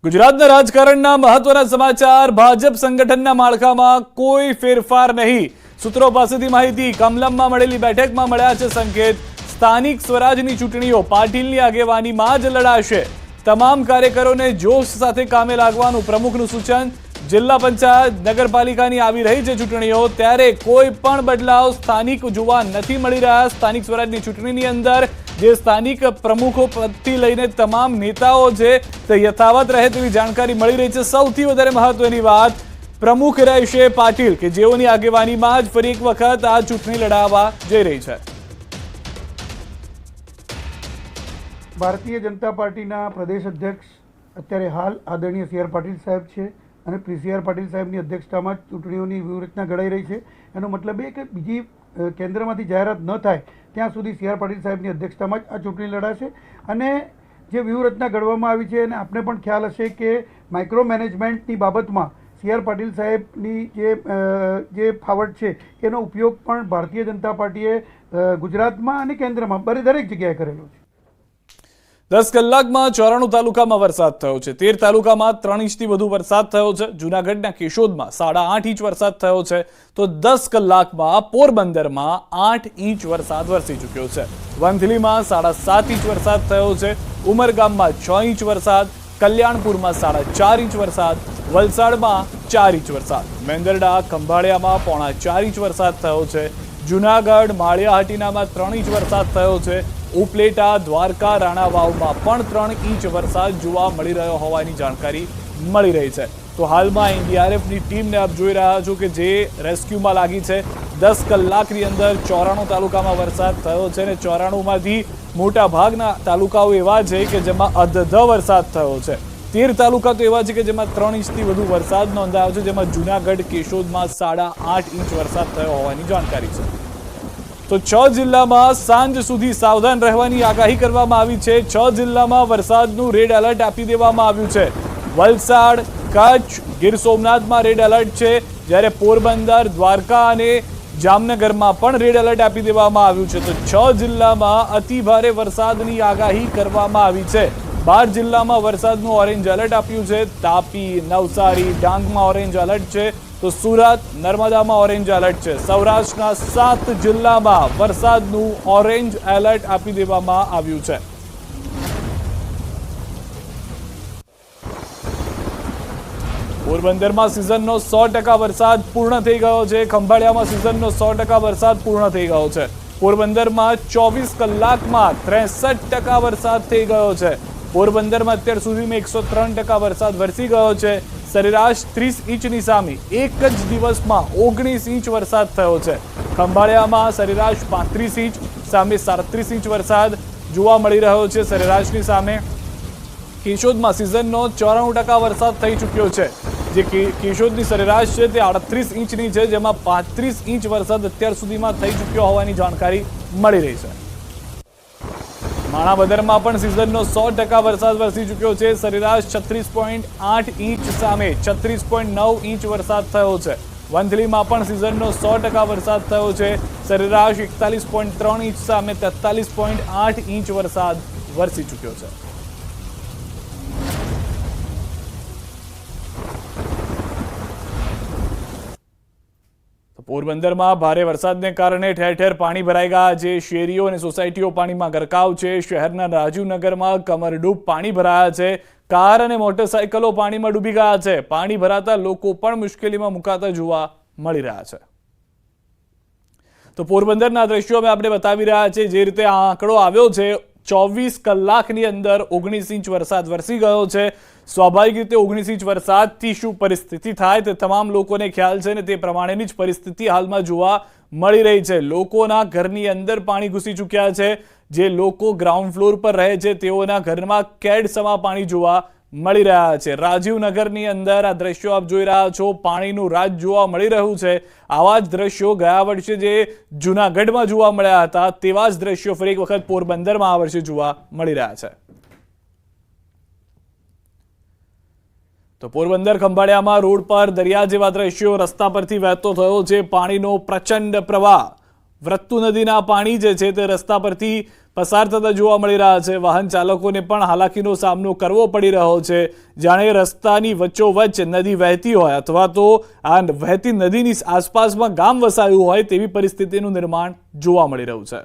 ગુજરાતના રાજકારણના મહત્વના સમાચાર। ભાજપ સંગઠનના માળખામાં કોઈ ફેરફાર નહીં। સૂત્રો પાસેથી માહિતી। કમલમમાં મળેલી બેઠકમાં મળ્યા છે સંકેત। સ્થાનિક સ્વરાજની ચૂંટણીઓ પાટીલની આગેવાનીમાં જ લડાશે। તમામ કાર્યકરોને જોશ સાથે કામે લાગવાનું પ્રમુખનું સૂચન। જિલ્લા પંચાયત નગરપાલિકાની આવી રહી છે ચૂંટણીઓ, ત્યારે કોઈ પણ બદલાવ સ્થાનિક જોવા નથી મળી રહ્યા। સ્થાનિક સ્વરાજની ચૂંટણીની અંદર જે સ્થાનિક પ્રમુખો પદથી લઈને તમામ નેતાઓ છે તે યથાવત રહે તેવી જાણકારી મળી રહી છે। સૌથી વધારે મહત્વની વાત, પ્રમુખ રહેશે પાટીલ કે જેઓની આગેવાનીમાં જ ફરી એક વખત આ ચૂંટણી લડાવવા જઈ રહી છે। ભારતીય જનતા પાર્ટીના પ્રદેશ અધ્યક્ષ અત્યારે હાલ આદરણીય સી આર પાટીલ સાહેબ છે અને સી આર પાટીલ સાહેબની અધ્યક્ષતામાં ચૂંટણીઓની વ્યૂહરચના ઘડાઈ રહી છે। એનો મતલબ એ કે બીજી કેન્દ્રમાંથી જાહેરાત ન થાય ત્યાં સુધી સી આર પાટીલ સાહેબની અધ્યક્ષતામાં જ આ ચૂંટણી લડાશે। અને જે વ્યૂહરચના ઘડવામાં આવી છે અને આપને પણ ખ્યાલ હશે કે માઇક્રો મેનેજમેન્ટની બાબતમાં સી આર પાટીલ સાહેબની જે ફાવટ છે એનો ઉપયોગ પણ ભારતીય જનતા પાર્ટીએ ગુજરાતમાં અને કેન્દ્રમાં દરેક જગ્યાએ કરેલો છે। 10 કલાકમાં 94 તાલુકામાં વરસાદ થયો છે। 13 તાલુકામાં 3 ઇંચથી વધુ વરસાદ થયો છે। જૂનાગઢના કેશોદમાં 8.5 ઇંચ વરસાદ થયો છે, તો 10 કલાકમાં પોરબંદરમાં 8 ઇંચ વરસાદ વરસી ચૂક્યો છે। વંથલીમાં 7.5 ઇંચ વરસાદ થયો છે। ઉમરગામમાં 6 ઇંચ વરસાદ, કલ્યાણપુરમાં 4.5 ઇંચ વરસાદ, વલસાડમાં 4 ઇંચ વરસાદ, મેંદરડા ખંભાળિયામાં 4.5 ઇંચ વરસાદ થયો છે। જૂનાગઢ માળિયાહાટીનામાં 3 ઇંચ વરસાદ થયો છે। ઉપલેટા, દ્વારકા, રાણાવાવમાં પણ 3 ઇંચ વરસાદ જોવા મળી રહ્યો હોવાની જાણકારી મળી રહી છે। તો હાલમાં એનડીઆરએફની ટીમને આપ જોઈ રહ્યા છો કે જે રેસ્ક્યુમાં લાગી છે। 10 કલાકની અંદર 94 તાલુકામાં વરસાદ થયો છે અને 94માંથી મોટા ભાગના તાલુકાઓ એવા છે કે જેમાં અધધ વરસાદ થયો છે। 13 તાલુકા તો એવા છે કે જેમાં 3 ઇંચથી વધુ વરસાદ નોંધાયો છે, જેમાં જૂનાગઢ કેશોદમાં 8.5 ઇંચ વરસાદ થયો હોવાની જાણકારી છે। તો 6 જિલ્લામાં સાંજ સુધી સાવધાન રહેવાની આગાહી કરવામાં આવી છે। 6 જિલ્લામાં વરસાદનું રેડ એલર્ટ આપી દેવામાં આવ્યું છે। વલસાડ, કચ્છ, ગીર સોમનાથમાં રેડ એલર્ટ છે, જ્યારે પોરબંદર, દ્વારકા અને જામનગરમાં પણ રેડ એલર્ટ આપી દેવામાં આવ્યું છે। તો 6 જિલ્લામાં અતિ ભારે વરસાદની આગાહી કરવામાં આવી છે। 12 જિલ્લામાં વરસાદનું ઓરેન્જ એલર્ટ આપ્યું છે। તાપી, નવસારી, ડાંગમાં ઓરેન્જ એલર્ટ છે, તો સુરત, નર્મદામાં ઓરેન્જ એલર્ટ છે। સૌરાષ્ટ્રના 7 જિલ્લામાં વરસાદનું ઓરેન્જ એલર્ટ આપી દેવામાં આવ્યું છે। પોરબંદરમાં સિઝનનો 100% વરસાદ પૂર્ણ થઈ ગયો છે। ખંભાળિયામાં સિઝનનો 100% વરસાદ પૂર્ણ થઈ ગયો છે। પોરબંદરમાં 24 કલાકમાં 63% વરસાદ થઈ ગયો છે। પોરબંદરમાં અત્યાર સુધીમાં 103% વરસાદ વરસી ગયો છે। સરેરાશ 30 ઇંચની સામે એક જ દિવસમાં 19 ઇંચ વરસાદ થયો છે। ખંભાળિયામાં સરેરાશ 35 ઇંચ સામે 37 ઇંચ વરસાદ જોવા મળી રહ્યો છે સરેરાશની સામે। કેશોદમાં સિઝનનો 94% વરસાદ થઈ ચૂક્યો છે। જે કેશોદની સરેરાશ છે તે 38 ઇંચની છે, જેમાં 35 ઇંચ વરસાદ અત્યાર સુધીમાં થઈ ચૂક્યો હોવાની જાણકારી મળી રહી છે। માણાવદરમાં પણ સિઝનનો 100% વરસાદ વરસી ચૂક્યો છે। સરેરાશ 36.8 ઇંચ સામે 36.9 ઇંચ વરસાદ થયો છે। વંથલીમાં પણ સિઝનનો 100% વરસાદ થયો છે। સરેરાશ 41.3 ઇંચ સામે 43.8 ઇંચ વરસાદ વરસી ચૂક્યો છે। પોરબંદરમાં ભારે વરસાદને કારણે ઠેર ઠેર પાણી ભરાઈ ગયા છે। શેરીઓ અને સોસાયટીઓ પાણીમાં ગરકાવ છે। શહેરના રાજીવનગરમાં કમરડૂબ પાણી ભરાયા છે। કાર અને મોટરસાયકલો પાણીમાં ડૂબી ગયા છે। પાણી ભરાતા લોકો પણ મુશ્કેલીમાં મુકાતા જોવા મળી રહ્યા છે। તો પોરબંદરના દ્રશ્યો અમે આપણે બતાવી રહ્યા છે। જે રીતે આ આંકડો આવ્યો છે, 24 કલાકની અંદર 19 ઇંચ વરસાદ વરસી ગયો છે। સ્વાભાવિક રીતે 19 ઇંચ વરસાદથી શું પરિસ્થિતિ થાય તે તમામ લોકોને ખ્યાલ છે ને તે પ્રમાણેની જ પરિસ્થિતિ હાલમાં જોવા મળી રહી છે। લોકોના ઘરની અંદર પાણી ઘૂસી ચૂક્યા છે। જે લોકો ગ્રાઉન્ડ ફ્લોર પર રહે છે તેઓના ઘરમાં કેડસમા પાણી જોવા મળી રહ્યા છે। રાજીવનગરની અંદર આ દ્રશ્યો આપ જોઈ રહ્યા છો, પાણીનું રાજ જોવા મળી રહ્યું છે। આવા જ દ્રશ્યો ગયા વર્ષે જે જૂનાગઢમાં જોવા મળ્યા હતા તેવા જ દ્રશ્યો ફરી એક વખત પોરબંદરમાં આ વર્ષે જોવા મળી રહ્યા છે। તો પોરબંદર ખંભાળિયામાં રોડ પર દરિયા જેવા દ્રશ્યો રસ્તા પરથી વહેતો થયો છે। પાણીનો પ્રચંડ પ્રવાહ, વૃત્તુ નદીના પાણી જે છે તે રસ્તા પરથી પસાર થતા જોવા મળી રહ્યા છે. વાહન ચાલકોને પણ હાલાકીનો સામનો કરવો પડી રહ્યો છે. જાણે રસ્તાની વચ્ચોવચ્ચ નદી વહેતી હોય અથવા તો આ વહેતી નદીની આસપાસમાં ગામ વસાયું હોય તેવી પરિસ્થિતિનું નિર્માણ જોવા મળી રહ્યું છે.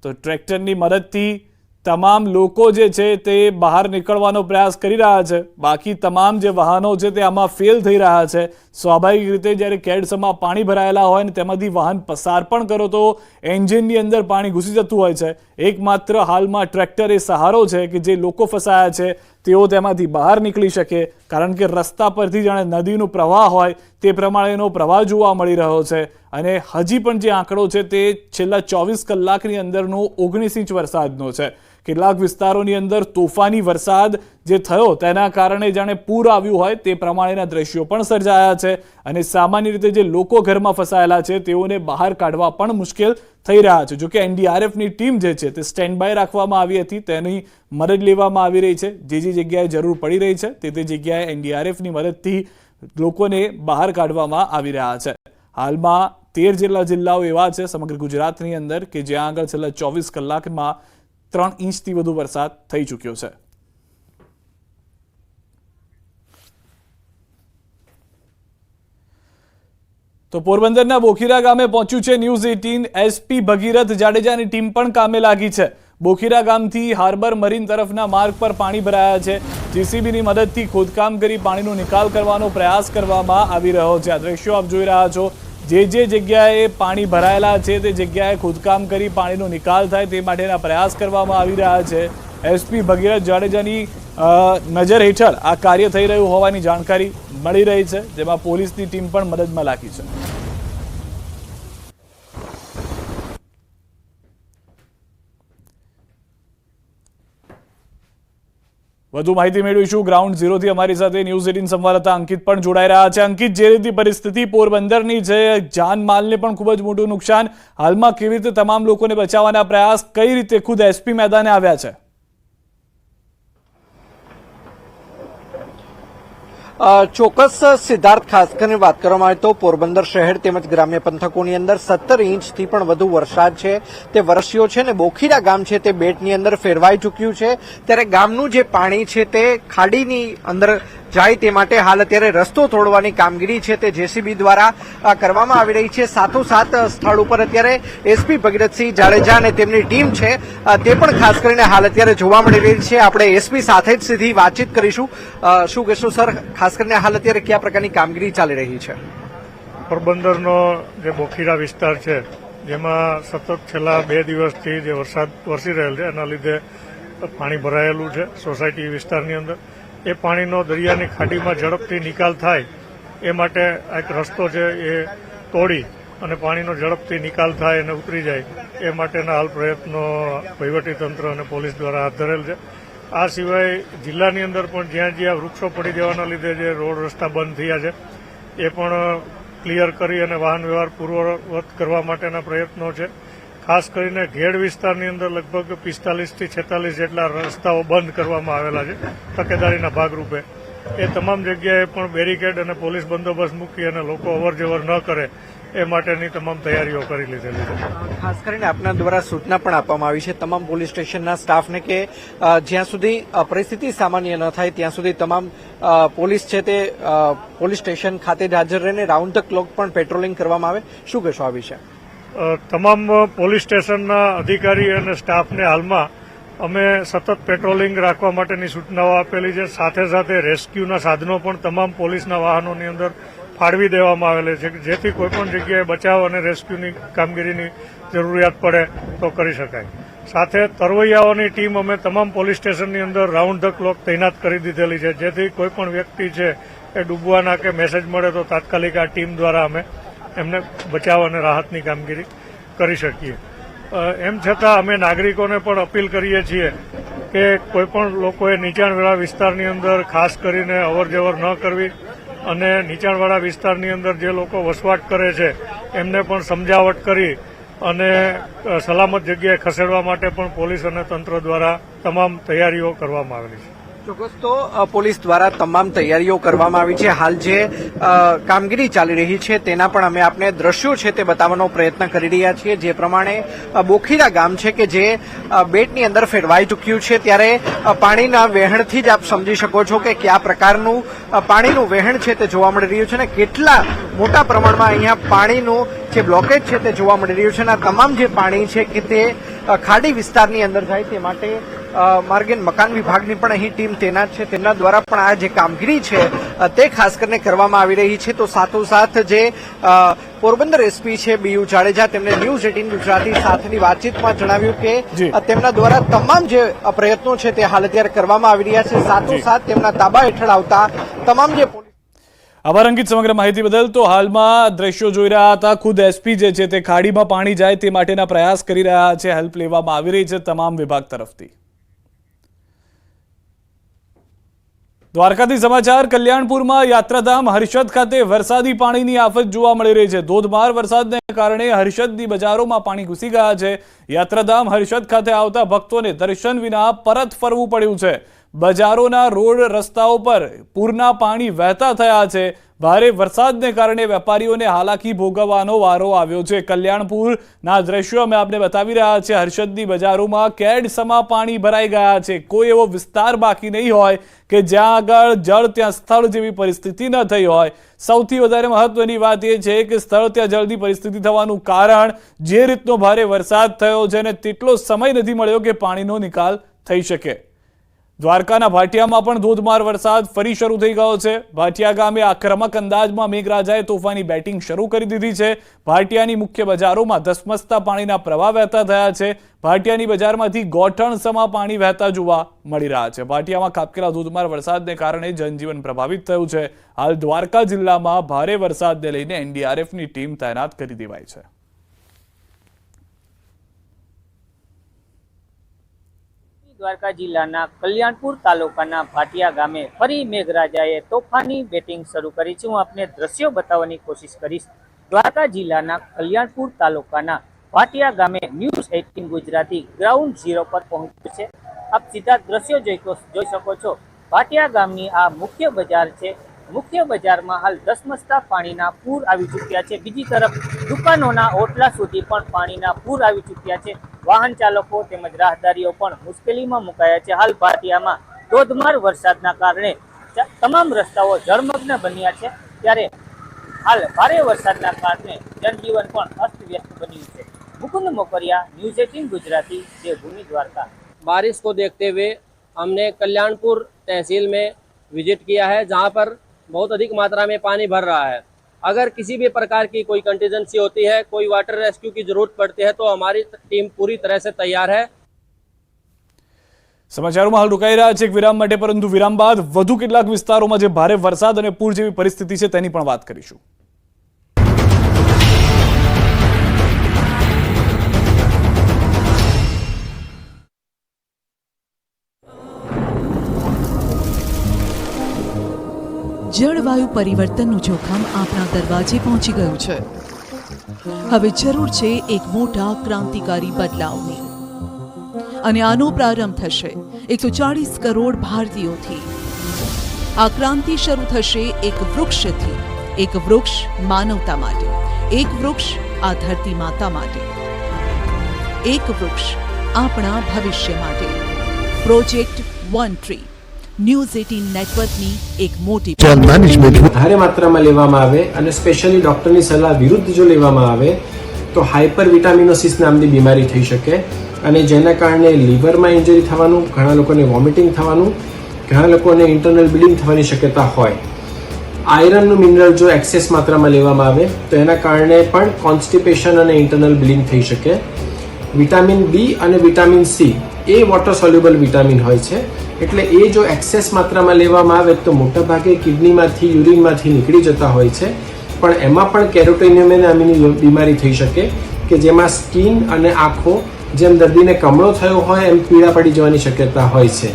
તો ટ્રેક્ટરની મદદથી તમામ લોકો જે છે તે બહાર નીકળવાનો પ્રયાસ કરી રહ્યા છે. બાકી તમામ જે વાહનો છે તે આમાં ફેલ થઈ રહ્યા છે. સ્વાભાવિક રીતે જ્યારે કેડસમાં પાણી ભરાયેલા હોય ને તેમાંથી વાહન પસાર પણ કરો તો એન્જિનની અંદર પાણી ઘૂસી જતું હોય છે. એકમાત્ર હાલમાં ટ્રેક્ટર એ સહારો છે કે જે લોકો ફસાયા છે તેઓ તેમાંથી બહાર નીકળી શકે, કારણ કે રસ્તા પરથી જાણે નદીનો પ્રવાહ હોય તે પ્રમાણેનો પ્રવાહ જોવા મળી રહ્યો છે. અને હજી પણ જે આંકડો છે તે છેલ્લા 24 કલાકની અંદરનો 19 ઇંચ વરસાદનો છે. કેટલાક વિસ્તારોની અંદર તોફાની વરસાદ જે થયો તેના કારણે જાણે પૂર આવ્યું હોય તે પ્રમાણેના દ્રશ્યો પણ સર્જાયા છે. અને સામાન્ય રીતે જે લોકો ઘરમાં ફસાયેલા છે તેઓને બહાર કાઢવા પણ મુશ્કેલ થઈ રહ્યા છે. જોકે એનડીઆરએફની ટીમ જે છે તે સ્ટેન્ડ બાય રાખવામાં આવી હતી, તેની મદદ લેવામાં આવી રહી છે. જે જગ્યાએ જરૂર પડી રહી છે તે જગ્યાએ એનડીઆરએફની મદદથી લોકોને બહાર કાઢવામાં આવી રહ્યા છે. હાલમાં 13 જેટલા જિલ્લાઓ એવા છે સમગ્ર ગુજરાતની અંદર કે જ્યાં આગળ છેલ્લા 24 કલાકમાં 3 ઇંચથી વધુ વરસાદ થઈ ચૂક્યો છે. તો પોરબંદરના બોખીરા ગામે પહોંચ્યું છે ન્યૂઝ 18. એસપી ભગીરથ જાડેજાની ટીમ પણ કામે લાગી છે. બોખીરા ગામથી હાર્બર મરીન તરફના માર્ગ પર પાણી ભરાયા છે. જેસીબીની મદદથી ખોદકામ કરી પાણીનો નિકાલ કરવાનો પ્રયાસ કરવામાં આવી રહ્યો છે. આ દ્રશ્યો આપ જોઈ રહ્યા છો. જે જગ્યાએ પાણી ભરાયેલા છે તે જગ્યાએ ખોદકામ કરી પાણીનો નિકાલ થાય તે માટેના પ્રયાસ કરવામાં આવી રહ્યા છે. એસપી ભગીરથ જાડેજાની નજર હેઠળ આ કાર્ય થઈ રહ્યું હોવાની જાણકારી મળી રહી છે, જેમાં પોલીસની ટીમ પણ મદદમાં લાગી છે. વધુ માહિતી મેળવીશું ગ્રાઉન્ડ ઝીરોથી. અમારી સાથે ન્યૂઝ 18 સંવાદદાતા અંકિત પણ જોડાઈ રહ્યા છે. અંકિત, જે રીતે પરિસ્થિતિ પોરબંદરની છે, જાનમાલને પણ ખૂબ જ મોટું નુકસાન, હાલમાં કેવી રીતે તમામ લોકોને બચાવવાના પ્રયાસ, કઈ રીતે ખુદ એસપી મેદાને આવ્યા છે? ચોક્કસ સિદ્ધાર્થ, ખાસ કરીને વાત કરવામાં આવે તો પોરબંદર શહેર તેમજ ગ્રામ્ય પંથકોની અંદર 17 ઇંચથી પણ વધુ વરસાદ છે તે વરસ્યો છે ને બોખીરા ગામ છે તે બેટની અંદર ફેરવાઈ ચૂક્યું છે. ત્યારે ગામનું જે પાણી છે તે ખાડીની અંદર જાય તે માટે હાલ અત્યારે રસ્તો તોડવાની કામગીરી છે તે જેસીબી દ્વારા કરવામાં આવી રહી છે. સાથોસાથ સ્થળ ઉપર અત્યારે એસપી ભગીરથસિંહ જાડેજા અને તેમની ટીમ છે તે પણ ખાસ કરીને હાલ અત્યારે જોવા મળી રહી છે. આપણે એસપી સાથે જ સીધી વાતચીત કરીશું. શું કહેશો સર, ખાસ કરીને હાલ અત્યારે કયા પ્રકારની કામગીરી ચાલી રહી છે? પોરબંદરનો જે બોખીરા વિસ્તાર છે જેમાં સતત છેલ્લા 2 દિવસથી જે વરસાદ વરસી રહેલ છે એના લીધે પાણી ભરાયેલું છે સોસાયટી વિસ્તારની અંદર. એ પાણીનો દરિયાની ખાડીમાં ઝડપથી નિકાલ થાય એ માટે એક રસ્તો છે એ તોડી અને પાણીનો ઝડપથી નિકાલ થાય અને ઉતરી જાય એ માટેના હાલ પ્રયત્નો વહીવટીતંત્ર અને પોલીસ દ્વારા હાથ ધરેલ છે. આ સિવાય જિલ્લાની અંદર પણ જ્યાં જ્યાં વૃક્ષો પડી જવાના લીધે જે રોડ રસ્તા બંધ થયા છે એ પણ ક્લિયર કરી અને વાહન વ્યવહાર પૂર્વવત કરવા માટેના પ્રયત્નો છે. ખાસ કરીને ઘેડ વિસ્તારની અંદર લગભગ 45 થી 46 જેટલા રસ્તાઓ બંધ કરવામાં આવેલા છે તકેદારીના ભાગરૂપે. એ તમામ જગ્યાએ પણ બેરીકેડ અને પોલીસ બંદોબસ્ત મૂકી અને લોકો અવરજવર ન કરે એ માટેની તમામ તૈયારીઓ કરી લીધેલી છે. ખાસ કરીને આપના દ્વારા સૂચના પણ આપવામાં આવી છે તમામ પોલીસ સ્ટેશનના સ્ટાફને કે જ્યાં સુધી પરિસ્થિતિ સામાન્ય ન થાય ત્યાં સુધી તમામ પોલીસ છે તે પોલીસ સ્ટેશન ખાતે જ હાજર રહીને રાઉન્ડ ધ ક્લોક પણ પેટ્રોલિંગ કરવામાં આવે. શું કહેશો આ વિશે? તમામ પોલીસ સ્ટેશનના અધિકારી અને સ્ટાફને હાલમાં અમે સતત પેટ્રોલિંગ રાખવા માટેની સૂચનાઓ આપેલી છે. સાથે સાથે રેસ્ક્યુના સાધનો પણ તમામ પોલીસના વાહનોની અંદર ફાળવી દેવામાં આવેલા છે જેથી કોઈપણ જગ્યાએ બચાવ અને રેસ્ક્યુની કામગીરીની જરૂરિયાત પડે તો કરી શકાય. સાથે તરવૈયાઓની ટીમ અમે તમામ પોલીસ સ્ટેશનની અંદર રાઉન્ડ ધ ક્લોક તૈનાત કરી દીધેલી છે જેથી કોઈપણ વ્યક્તિ છે એ ડૂબવાના કે મેસેજ મળે તો તાત્કાલિક આ ટીમ દ્વારા અમે એમને બચાવ અને રાહતની કામગીરી કરી શકીએ. એમ છતાં અમે નાગરિકોને પણ અપીલ કરીએ છીએ કે કોઈપણ લોકોએ નીચાણવાળા વિસ્તારની અંદર ખાસ કરીને અવરજવર ન કરવી અને નીચાણવાળા વિસ્તારની અંદર જે લોકો વસવાટ કરે છે એમને પણ સમજાવટ કરી અને સલામત જગ્યાએ ખસેડવા માટે પણ પોલીસ અને તંત્ર દ્વારા તમામ તૈયારીઓ કરવામાં આવેલી છે. ચોક્કસ તો પોલીસ દ્વારા તમામ તૈયારીઓ કરવામાં આવી છે. હાલ જે કામગીરી ચાલી રહી છે તેના પણ અમે આપને દ્રશ્યો છે તે બતાવવાનો પ્રયત્ન કરી રહ્યા છીએ. જે પ્રમાણે બોખીરા ગામ છે કે જે બેટની અંદર ફેરવાઈ ચૂક્યું છે, ત્યારે પાણીના વહેણથી જ આપ સમજી શકો છો કે કયા પ્રકારનું પાણીનું વહેણ છે તે જોવા મળી રહ્યું છે ને કેટલા મોટા પ્રમાણમાં અહીંયા પાણીનું જે બ્લોકેજ છે તે જોવા મળી રહ્યું છે. અને આ તમામ જે પાણી છે કે તે ખાડી વિસ્તારની અંદર જાય તે માટે માર્ગ અને મકાન વિભાગની પણ અહીં ટીમ તૈનાત છે. તેમના દ્વારા પણ આ જે કામગીરી છે તે ખાસ કરીને કરવામાં આવી રહી છે. તો સાથોસાથ જે પોરબંદર એસપી છે બીયુ જાડેજા, તેમણે ન્યૂઝ 18 ગુજરાતી સાથેની વાતચીતમાં જણાવ્યું કે તેમના દ્વારા તમામ જે પ્રયત્નો છે તે હાલ અત્યારે કરવામાં આવી રહ્યા છે. સાથોસાથ તેમના તાબા હેઠળ આવતા તમામ જે આભાર અંકિત સમગ્ર માહિતી બદલ. તો હાલમાં દ્રશ્યો જોઈ રહ્યા હતા, ખુદ એસપી જે છે તે ખાડીમાં પાણી જાય તે માટેના પ્રયાસ કરી રહ્યા છે. હેલ્પ લેવામાં આવી રહી છે તમામ વિભાગ તરફથી. દ્વારકાથી સમાચાર. કલ્યાણપુરમાં યાત્રાધામ હર્ષદ ખાતે વરસાદી પાણીની આફત જોવા મળી રહી છે. ધોધમાર વરસાદને કારણે હર્ષદની બજારોમાં પાણી ઘૂસી ગયા છે. યાત્રાધામ હર્ષદ ખાતે આવતા ભક્તોને દર્શન વિના પરત ફરવું પડ્યું છે. બજારોના રોડ રસ્તાઓ પર પૂરના પાણી વહેતા થયા છે. ભારે વરસાદને કારણે વેપારીઓને હાલાકી ભોગવવાનો વારો આવ્યો છે. કલ્યાણપુરના દ્રશ્યો અમે આપને બતાવી રહ્યા છે. હર્ષદની બજારોમાં કેડસમાં પાણી ભરાઈ ગયા છે. કોઈ એવો વિસ્તાર બાકી નહીં હોય કે જ્યાં આગળ જળ ત્યાં સ્થળ જેવી પરિસ્થિતિ ન થઈ હોય. સૌથી વધારે મહત્વની વાત એ છે કે સ્થળ ત્યાં જળની પરિસ્થિતિ થવાનું કારણ જે રીતનો ભારે વરસાદ થયો છે અને તેટલો સમય નથી મળ્યો કે પાણીનો નિકાલ થઈ શકે. દ્વારકાના ભાટિયામાં પણ ધોધમાર વરસાદ ફરી શરૂ થઈ ગયો છે. ભાટિયા ગામે આક્રમક અંદાજમાં મેઘરાજાએ તોફાની બેટિંગ શરૂ કરી દીધી છે. ભાટિયાની મુખ્ય બજારોમાં ધસમસતા પાણીના પ્રવાહ વહેતા થયા છે. ભાટિયાની બજારમાંથી ગોઠણસમા પાણી વહેતા જોવા મળી રહ્યા છે. ભાટિયામાં ખાબકેલા ધોધમાર વરસાદને કારણે જનજીવન પ્રભાવિત થયું છે. હાલ દ્વારકા જિલ્લામાં ભારે વરસાદને લઈને એનડીઆરએફની ટીમ તૈનાત કરી દેવાઈ છે. દ્વારકા જિલ્લાના કલ્યાણપુર તાલુકાના ભાટિયા ગામે ફરી મેઘરાજાએ તોફાની બેટિંગ શરૂ કરી છે. હું આપને દ્રશ્યો બતાવવાની કોશિશ કરીશ. દ્વારકા જિલ્લાના કલ્યાણપુર તાલુકાના ભાટિયા ગામે ન્યૂઝ 18 ગુજરાતી ગ્રાઉન્ડ ઝીરો પર પહોંચ્યું છે. આપ સીધા દ્રશ્યો જોઈ શકો છો. ભાટિયા ગામની આ મુખ્ય બજાર છે. મુખ્ય બજારમાં હાલ ધસમસતા પાણીના પૂર આવી ચૂક્યા છે. બીજી તરફ દુકાનોના ઓટલા સુધી પણ પાણીના પૂર આવી ચૂક્યા છે. વાહન ચાલકો તેમજ રાહદારીઓ પણ મુશ્કેલીમાં મુકાયા છે. હાલ ભાટિયામાં ધોધમાર વરસાદના કારણે તમામ રસ્તાઓ જળમગ્ન બન્યા છે. ત્યારે હાલ ભારે વરસાદના કારણે જનજીવન પણ અસ્તવ્યસ્ત બન્યું છે. મુકુંદ મોકરિયા, ન્યૂઝ 18 ગુજરાતી, દેવભूमि द्वारका. बारिश को देखते हुए हमने कल्याणपुर तहसील में विजिट किया है, जहां पर बहुत अधिक मात्रा में पानी भर रहा है. अगर किसी भी प्रकार की कोई कंटीजेंसी होती है, कोई वाटर रेस्क्यू की जरूरत पड़ती है, तो हमारी टीम पूरी तरह से तैयार है. સમાચારોમાં હાલ રોકાઈ રહ્યા છે એક વિરામ માટે, પરંતુ વિરામ બાદ વધુ કેટલાક વિસ્તારોમાં જે ભારે વરસાદ અને પૂર જેવી પરિસ્થિતિ છે તેની પણ વાત કરીશું. જળવાયુ પરિવર્તનનું જોખમ આપણા દરવાજે પહોંચી ગયું છે. હવે જરૂર છે એક મોટા ક્રાંતિકારી બદલાવની, અને આનો પ્રારંભ થશે 140 કરોડ ભારતીયોથી. આ ક્રાંતિ શરૂ થશે એક વૃક્ષથી. એક વૃક્ષ માનવતા માટે, એક વૃક્ષ આ ધરતી માતા માટે, એક વૃક્ષ આપણા ભવિષ્ય માટે. પ્રોજેક્ટ વન ટ્રી ન્યૂઝ 18 નેટવર્કની એક મોટી જલ મેનેજમેન્ટ ભારે માત્રામાં લેવામાં આવે અને સ્પેશિયલી ડોક્ટરની સલાહ વિરુદ્ધ જો લેવામાં આવે તો હાઇપર વિટામિનોસિસ નામની બીમારી થઈ શકે, અને જેના કારણે લીવરમાં ઇન્જરી થવાનું, ઘણા લોકોને વોમિટિંગ થવાનું, ઘણા લોકોને ઇન્ટરનલ બ્લીડિંગ થવાની શક્યતા હોય. આયરનનું મિનરલ જો એક્સેસ માત્રામાં લેવામાં આવે તો એના કારણે પણ કોન્સ્ટિપેશન અને ઇન્ટરનલ બ્લીડિંગ થઈ શકે. વિટામિન બી અને વિટામિન સી એ વોટર સોલ્યુબલ વિટામિન હોય છે, એટલે એ જો એક્સેસ માત્રામાં લેવામાં આવે તો મોટાભાગે કિડનીમાંથી, યુરિનમાંથી નીકળી જતા હોય છે. પણ એમાં પણ કેરોટિનિયમ નામની બીમારી થઈ શકે કે જેમાં સ્કિન અને આંખો જેમ દર્દીને કમળો થયો હોય એમ પીળા પડી જવાની શક્યતા હોય છે.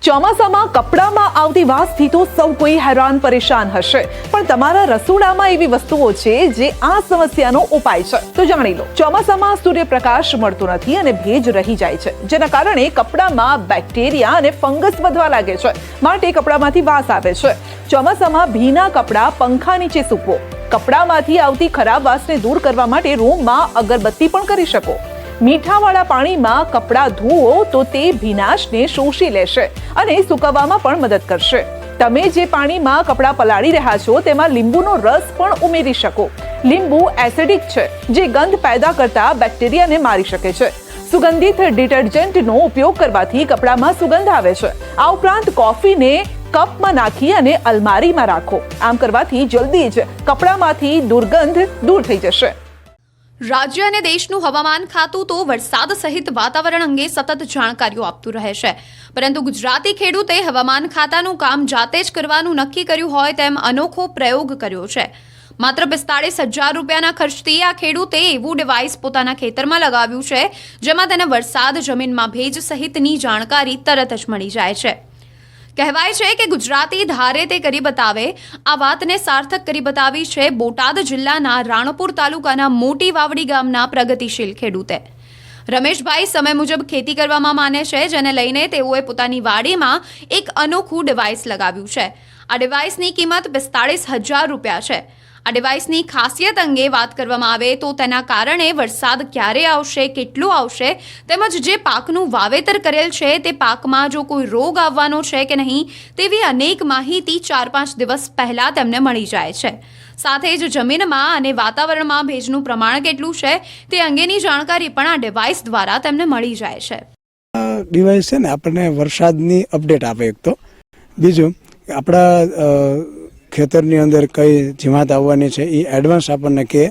ચોમાસામાં કપડામાં આવતી વાસથી તો સૌ કોઈ હેરાન પરેશાન હશે, પણ તમારા રસોડામાં એવી વસ્તુઓ છે જે આ સમસ્યાનો ઉપાય છે, તો જાણી લો. ચોમાસામાં સૂર્યપ્રકાશ મળતો નથી અને ભેજ રહી જાય છે, જેના કારણે કપડામાં બેક્ટેરિયા અને ફંગસ વધવા લાગે છે, માટે કપડામાંથી વાસ આવે છે. ચોમાસામાં ભીના કપડા પંખા નીચે સૂકવો. કપડામાંથી આવતી ખરાબ વાસને દૂર કરવા માટે રૂમમાં અગરબત્તી પણ કરી શકો. મીઠાવાળા પાણીમાં કપડાં ધોવો તો તે ભીનાશને શોષી લેશે અને સુકવવામાં પણ મદદ કરશે. તમે જે પાણીમાં કપડાં પલાળી રહ્યા છો તેમાં લીંબુનો રસ પણ ઉમેરી શકો. લીંબુ એસિડિક છે, જે ગંધ પેદા કરતા બેક્ટેરિયાને મારી શકે છે. સુગંધિત ડિટર્જન્ટનો ઉપયોગ કરવાથી કપડામાં સુગંધ આવે છે. આ ઉપરાંત કોફીને કપમાં નાખી અને અલમારીમાં રાખો. આમ કરવાથી જલ્દી જ કપડામાંથી દુર્ગંધ દૂર થઈ જશે. રાજ્ય અને દેશનું હવામાન ખાતું તો વરસાદ સહિત વાતાવરણ અંગે સતત જાણકારીઓ આપતું રહે છે, પરંતુ ગુજરાતી ખેડૂતે હવામાન ખાતાનું કામ જાતે જ કરવાનું નક્કી કર્યું હોય તેમ અનોખો પ્રયોગ કર્યો છે. માત્ર 45,000 રૂપિયાના ખર્ચથી આ ખેડૂતે એવું ડિવાઇસ પોતાના ખેતરમાં લગાવ્યું છે જેમાં તેને વરસાદ, જમીનમાં ભેજ સહિતની જાણકારી તરત જ મળી જાય છે. કહેવાય છે કે ગુજરાતી ધારે તે કરી બતાવે. આ વાતને સાર્થક કરી બતાવી છે બોટાદ જિલ્લાના રાણપુર તાલુકાના મોટી વાવડી ગામના પ્રગતિશીલ ખેડૂતે. રમેશભાઈ સમય મુજબ ખેતી કરવામાં માને છે, જેને લઈને તેઓએ પોતાની વાડીમાં એક અનોખું ડિવાઇસ લગાવ્યું છે. આ ડિવાઇસની કિંમત 45,000 રૂપિયા છે. આ ડિવાઇસની ખાસિયત અંગે વાત કરવામાં આવે તો તેના કારણે વરસાદ ક્યારે આવશે, કેટલો આવશે, તેમજ જે પાકનું વાવેતર કરેલ છે તે પાકમાં જો કોઈ રોગ આવવાનો છે કે નહીં તેવી અનેક માહિતી 4-5 દિવસ પહેલા તેમને મળી જાય છે. સાથે જ જમીનમાં અને વાતાવરણમાં ભેજનું પ્રમાણ કેટલું છે તે અંગેની જાણકારી પણ આ ડિવાઇસ દ્વારા તેમને મળી જાય છે. ડિવાઇસ છે ને આપણને વરસાદની અપડેટ આપે. એક તો બીજું આપણા ખેતરની અંદર કઈ જીવાત આવવાની છે એ એડવાન્સ આપણને કહે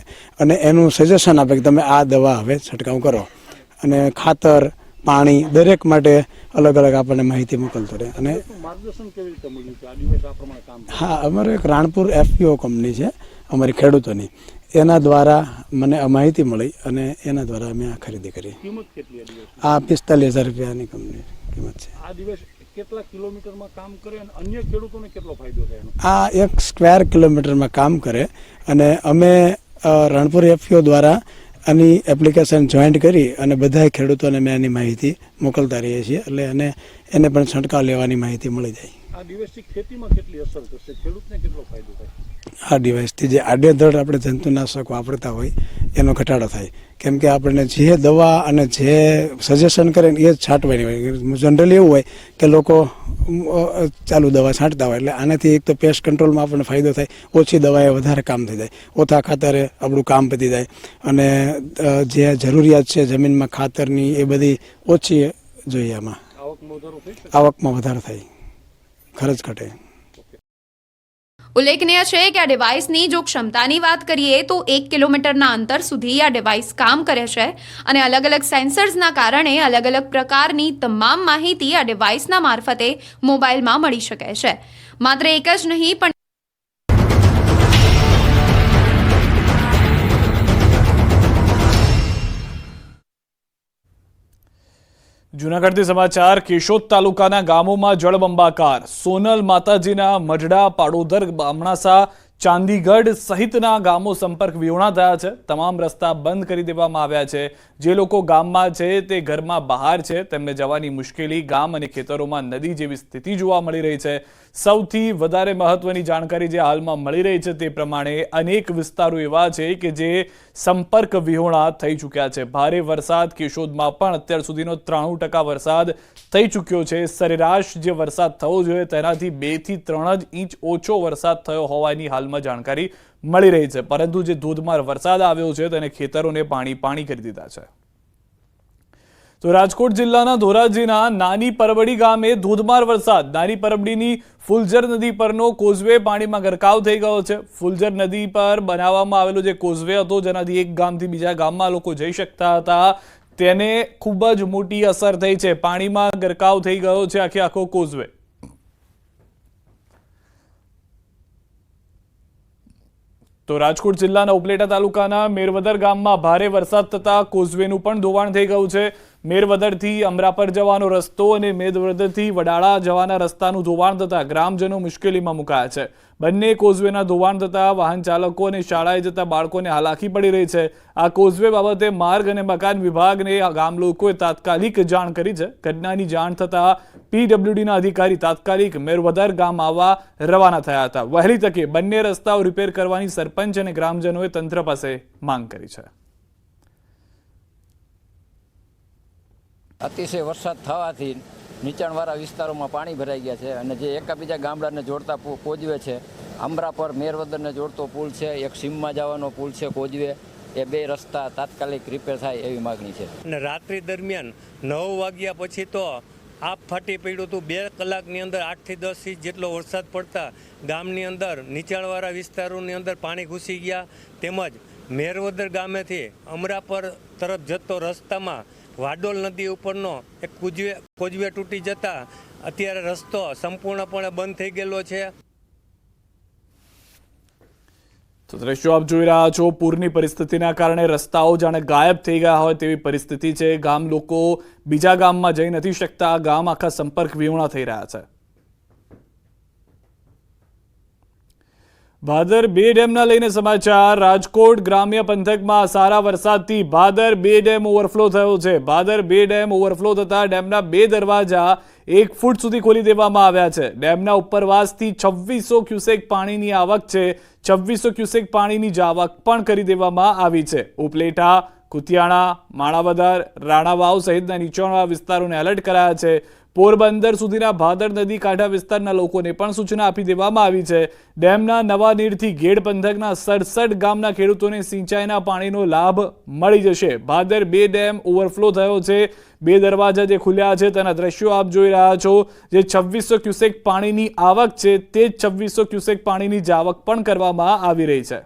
અને એનું સજેશન આપે કે તમે આ દવા હવે છંટકાવ કરો, અને ખાતર, પાણી દરેક માટે અલગ અલગ આપણને માહિતી મોકલતો રહે. અને માર્ગદર્શન કેવી રીતે મળ્યું છે આ દિવસ આ પ્રમાણે કામ? હા, અમારે એક રાણપુર FPO કંપની છે અમારી ખેડૂતોની, એના દ્વારા મને આ માહિતી મળી અને એના દ્વારા અમે આ ખરીદી કરી. કિંમત કેટલી? આ 45,000 રૂપિયાની કંપની કિંમત છે. આ દિવસ કેટલા કિલોમીટરમાં કામ કરે અને અન્ય ખેડૂતોને કેટલો ફાયદો થાય? આ 1 સ્ક્વેર કિલોમીટરમાં કામ કરે અને અમે રણપુર FPO દ્વારા આની એપ્લિકેશન જોઈન્ટ કરી અને બધા ખેડૂતોને મેં આની માહિતી મોકલતા રહીએ છીએ, એટલે એને પણ છંટકાવ લેવાની માહિતી મળી જાય. આ ડિવાઇસથી ખેતીમાં કેટલી અસર થશે, ખેડૂતને કેટલો ફાયદો થાય? આ ડિવાઇસથી જે આડેધડ આપણે જંતુનાશક વાપરતા હોય એનો ઘટાડો થાય, કેમ કે આપણને જે દવા અને જે સજેશન કરે ને એ જ છાંટવાની હોય. જનરલી એવું હોય કે લોકો ચાલુ દવા છાંટતા હોય, એટલે આનાથી એક તો પેસ્ટ કંટ્રોલમાં આપણને ફાયદો થાય, ઓછી દવાએ વધારે કામ થઈ જાય, ઓછા ખાતરે આપણું કામ પતી જાય, અને જે જરૂરિયાત છે જમીનમાં ખાતરની એ બધી ઓછી જોઈએ. આમાં આવકમાં વધારો થાય, ખર્ચ ઘટે. ઉલ્લેખનીય છે કે આ ડિવાઇસની જો ક્ષમતાની વાત કરીએ તો 1 કિલોમીટરના અંતર સુધી આ ડિવાઇસ કામ કરે છે અને અલગ અલગ સેન્સર્સના કારણે અલગ અલગ પ્રકારની તમામ માહિતી આ ડિવાઇસના મારફતે મોબાઈલમાં મળી શકે છે. માત્ર એક જ નહીં પણ જૂનાગઢથી સમાચાર. કેશોદ તાલુકાના ગામોમાં જળબંબાકાર. સોનલ માતાજીના મઢડા, પાડોદર, બામણાસા, ચાંદીગઢ સહિતના ગામો સંપર્ક વિહોણા થયા છે. તમામ રસ્તા બંધ કરી દેવામાં આવ્યા છે. જે લોકો ગામમાં છે તે ઘરમાં બહાર છે, તેમને જવાની મુશ્કેલી, ગામ અને ખેતરોમાં નદી જેવી સ્થિતિ જોવા મળી રહી છે. સૌથી વધારે મહત્વની જાણકારી જે હાલમાં મળી રહી છે તે પ્રમાણે અનેક વિસ્તારો એવા છે કે જે સંપર્ક વિહોણા થઈ ચૂક્યા છે. ભારે વરસાદ કેશોદમાં પણ અત્યાર સુધીનો 93% વરસાદ થઈ ચૂક્યો છે. સરેરાશ જે વરસાદ થવો જોઈએ તેનાથી 2 થી 3 ઇંચ ઓછો વરસાદ થયો હોવાની હાલમાં જાણકારી મળી રહી છે. પરંતુ જે ધોધમાર વરસાદ આવ્યો છે તેને ખેતરોને પાણી કરી દીધા છે. તો રાજકોટ જિલ્લાના ધોરાજીના નાની પરબડી ગામે ધોધમાર વરસાદ. નાની પરબડીની ફુલઝર નદી પરનો કોઝવે પાણીમાં ગરકાવ થઈ ગયો છે. ફુલઝર નદી પર બનાવવામાં આવેલો જે કોઝવે હતો, જેનાથી એક ગામથી બીજા ગામમાં લોકો જઈ શકતા હતા, તેને ખૂબ જ મોટી અસર થઈ છે. પાણીમાં ગરકાવ થઈ ગયો છે આખો કોઝવે. તો રાજકોટ જિલ્લાના ઉપલેટા તાલુકાના મેરવદર ગામમાં ભારે વરસાદ થતા કોઝવેનું પણ ધોવાણ થઈ ગયું છે. મેરવદરથી અમરાપર જવાનો રસ્તો અને મેરવદરથી વડાળા જવાના રસ્તાનું ધોવાણ થતા ગ્રામજનો મુશ્કેલીમાં મુકાયા છે. બંને કોઝવેના ધોવાણ થતા વાહન ચાલકો અને શાળાએ જતા બાળકોને હાલાકી પડી રહી છે. આ કોઝવે બાબતે માર્ગ અને મકાન વિભાગને ગામ લોકોએ તાત્કાલિક જાણ કરી છે. ઘટનાની જાણ થતા પીડબ્લ્યુડીના અધિકારી તાત્કાલિક મેરવદર ગામ આવવા રવાના થયા હતા. વહેલી તકે બંને રસ્તાઓ રિપેર કરવાની સરપંચ અને ગ્રામજનોએ તંત્ર પાસે માંગ કરી છે. અતિશય વરસાદ થવાથી નીચાણવાળા વિસ્તારોમાં પાણી ભરાઈ ગયા છે અને જે એકાબીજા ગામડાને જોડતા કોજવે છે, અમરાપર મેરવદરને જોડતો પુલ છે, એક સીમમાં જવાનો પુલ છે કોજવે, એ બે રસ્તા તાત્કાલિક રિપેર થાય એવી માગણી છે. અને રાત્રિ દરમિયાન 9 વાગ્યા પછી તો આપ ફાટી પડ્યું હતું. 2 કલાકની અંદર 8 થી 10 ઇંચ જેટલો વરસાદ પડતા ગામની અંદર નીચાણવાળા વિસ્તારોની અંદર પાણી ઘૂસી ગયા. તેમજ મેરવદર ગામેથી અમરાપર તરફ જતો રસ્તામાં વાડોલ નદી ઉપરનો એક કોજવે તૂટી જતા અત્યારે રસ્તો સંપૂર્ણપણે બંધ થઈ ગયેલો છે. તો દ્રશ્યો આપ જોઈ રહ્યા છો. પૂરની પરિસ્થિતિના કારણે રસ્તાઓ જાણે ગાયબ થઈ ગયા હોય તેવી પરિસ્થિતિ છે. ગામ લોકો બીજા ગામમાં જઈ નથી શકતા. ગામ આખા સંપર્ક વિહોણા થઈ રહ્યા છે. ભાદર 2 ડેમના લઈને સમાચાર. રાજકોટ ગ્રામ્ય પંથકમાં સારા વરસાદથી ભાદર 2 ડેમ ઓવરફ્લો થયો છે. ભાદર 2 ડેમ ઓવરફ્લો થતા ડેમના 2 દરવાજા 1 ફૂટ સુધી ખોલી દેવામાં આવ્યા છે. ડેમના ઉપરવાસથી 2600 ક્યુસેક પાણીની આવક છે. 2600 ક્યુસેક પાણીની જાવક પણ કરી દેવામાં આવી છે. ઉપલેટા, કુતિયાણા, માણાવદર, રાણાવાવ સહિતના નીચાણવાળા વિસ્તારોને એલર્ટ કરાયા છે. પોરબંદર સુધીના ભાદર નદી કાંઠા વિસ્તારના લોકોને પણ સૂચના આપી દેવામાં આવી છે. ડેમના નવા નીરથી ગેડ પંથકના 67 ગામના ખેડૂતોને સિંચાઈના પાણીનો લાભ મળી જશે. ભાદર 2 ડેમ ઓવરફ્લો થયો છે. 2 દરવાજા જે ખુલ્યા છે તેના દ્રશ્યો આપ જોઈ રહ્યા છો. જે 2600 ક્યુસેક પાણીની આવક છે તે 2600 ક્યુસેક પાણીની જાવક પણ કરવામાં આવી રહી છે.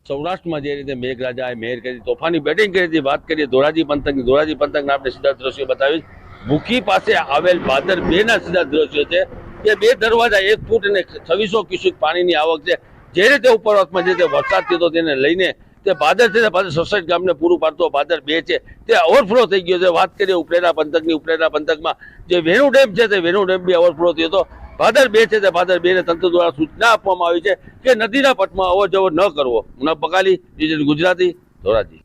સૌરાષ્ટ્રમાં જે રીતે મેઘરાજાએ મહેર કરી, તોફાની બેટિંગ કરી હતી, વાત કરીએ ધોરાજી પંથકના આપણે સીધા દ્રશ્યો બતાવીશ. ભૂખી પાસે આવેલ ભાદર 2ના સીધા દ્રશ્યો છે કે 2 દરવાજા 1 ફૂટ અને 2600 ક્યુસેક પાણીની આવક છે. જે રીતે ઉપરવાસમાં જે રીતે વરસાદ થયો તેને લઈને તે ભાદર છે, ભાદર 67 ગામને પૂરું પાડતો ભાદર 2 છે તે ઓવરફ્લો થઈ ગયો છે. વાત કરીએ ઉપલેટા પંથકમાં જે વેણુ ડેમ છે તે વેણુ ડેમ બી ઓવરફ્લો થયો હતો. ભાદર 2 છે તે ભાદર 2ને તંત્ર દ્વારા સૂચના આપવામાં આવી છે કે નદીના પટમાં અવરજવર ન કરવો. બકાલી ગુજરાતી ધોરાજી.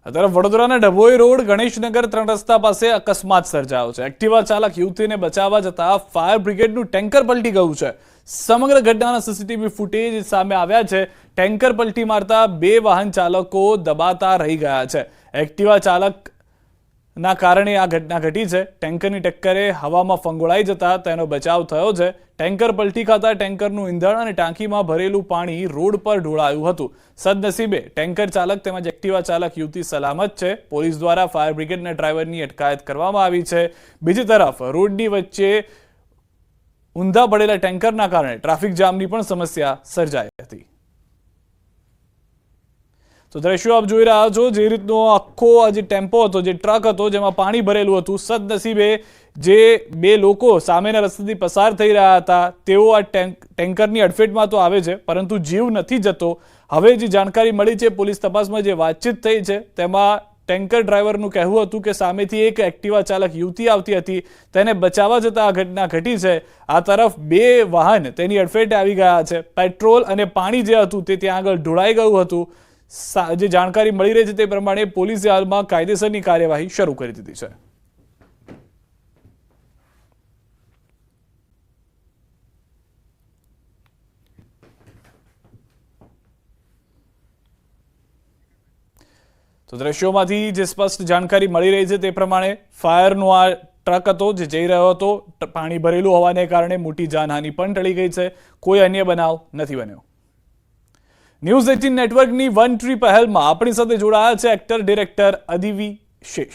આ તરફ વડોદરાના ડભોઈ રોડ ગણેશનગર 3 રસ્તા પાસે અકસ્માત સર્જાયો છે. એક્ટિવા ચાલક યુવતીને બચાવવા જતા ફાયર બ્રિગેડનું ટેન્કર પલટી ગયું છે. સમગ્ર ઘટનાના સીસીટીવી ફૂટેજ સામે આવ્યા છે. ટેન્કર પલટી મારતા 2 વાહન ચાલકો દબાતા રહી ગયા છે. એક્ટિવા ચાલકના કારણે આ ઘટના ઘટી છે. ટેન્કરની ટક્કરે હવામાં ફંગોળાઈ જતા તેનો બચાવ થયો છે. ટેન્કર પલટી ખાતા ટેન્કરનું ઈંધણ અને ટાંકીમાં ભરેલું પાણી રોડ પર ઢોળાયું હતું. સદનસીબે ટેન્કર ચાલક તેમજ એક્ટિવા ચાલક યુવતી સલામત છે. પોલીસ દ્વારા ફાયર બ્રિગેડના ડ્રાઈવરની અટકાયત કરવામાં આવી છે. બીજી તરફ રોડની વચ્ચે ઊંધા પડેલા ટેન્કરના કારણે ટ્રાફિક જામની પણ સમસ્યા સર્જાઈ હતી. તો દ્રશ્યો આપ જોઈ રહ્યા છો. જે રીતનો આખો જે ટેમ્પો હતો, જે ટ્રક હતો જેમાં પાણી ભરેલું હતું, સદનસીબે જે 2 લોકો સામેના રસ્તાથી પસાર થઈ રહ્યા હતા તેઓ આ ટેન્કરની અડફેટમાં તો આવે છે પરંતુ જીવ નથી જતો. હવે જે જાણકારી મળી છે, પોલીસ તપાસમાં જે વાતચીત થઈ છે તેમાં ટેન્કર ડ્રાઈવરનું કહેવું હતું કે સામેથી એક એક્ટિવા ચાલક યુવતી આવતી હતી, તેને બચાવવા જતાં આ ઘટના ઘટી છે. આ તરફ 2 વાહન તેની અડફેટે આવી ગયા છે. પેટ્રોલ અને પાણી જે હતું તે ત્યાં આગળ ઢોળાઈ ગયું હતું. જે જાણકારી મળી રહી છે તે પ્રમાણે પોલીસે હાલમાં કાયદેસરની કાર્યવાહી શરૂ કરી દીધી છે. તો દ્રશ્યોમાંથી જે સ્પષ્ટ જાણકારી મળી રહી છે તે પ્રમાણે ફાયરનો આ ટ્રક હતો જે જઈ રહ્યો હતો. પાણી ભરેલું હોવાને કારણે મોટી જાનહાનિ પણ ટળી ગઈ છે. કોઈ અન્ય બનાવ નથી બન્યો. ન્યૂઝ 18 નેટવર્કની વન ટ્રી પહેલમાં આપણી સાથે જોડાયા છે એક્ટર ડિરેક્ટર અદિવી શેષ.